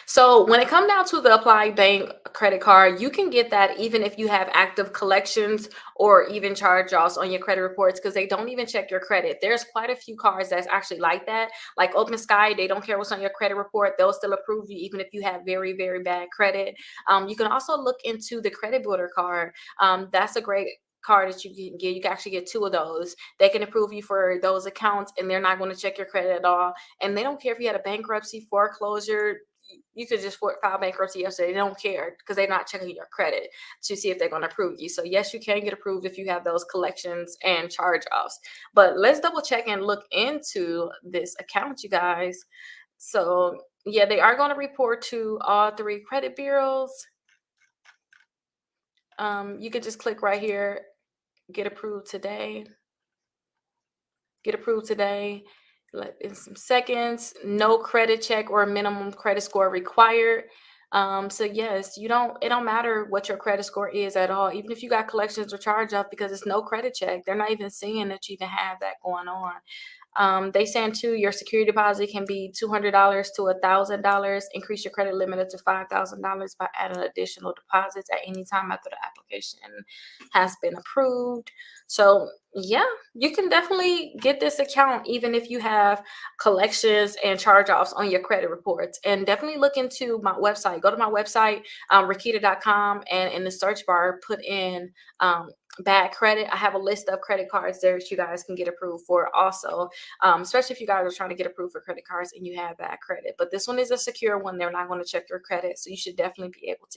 So when it comes down to the Apply Bank credit card, you can get that even if you have active collections or even charge-offs on your credit reports because they don't even check your credit. There's quite a few cards that's actually like that. Like Open Sky, they don't care what's on your credit report. They'll still approve you even if you have very, very bad credit. You can also look into the Credit Builder card. That's a great card that you can get. You can actually get two of those. They can approve you for those accounts and they're not going to check your credit at all. And they don't care if you had a bankruptcy, foreclosure. You could just file bankruptcy yesterday. They don't care because they're not checking your credit to see if they're going to approve you. So yes, you can get approved if you have those collections and charge-offs. But let's double check and look into this account, you guys. So yeah, they are going to report to all three credit bureaus. You could just click right here, get approved today. Get approved today. In some seconds. No credit check or minimum credit score required. So yes, it don't matter what your credit score is at all, even if you got collections or charge off, because it's no credit check. They're not even seeing that you even have that going on. They saying too, your security deposit can be $200 to $1,000. Increase your credit limit up to $5,000 by adding additional deposits at any time after the application has been approved. So yeah, you can definitely get this account even if you have collections and charge-offs on your credit reports. And definitely look into my website. Go to my website, Rickita.com, and in the search bar, put in bad credit. I have a list of credit cards there that you guys can get approved for also, especially if you guys are trying to get approved for credit cards and you have bad credit. But this one is a secure one. They're not going to check your credit, so you should definitely be able to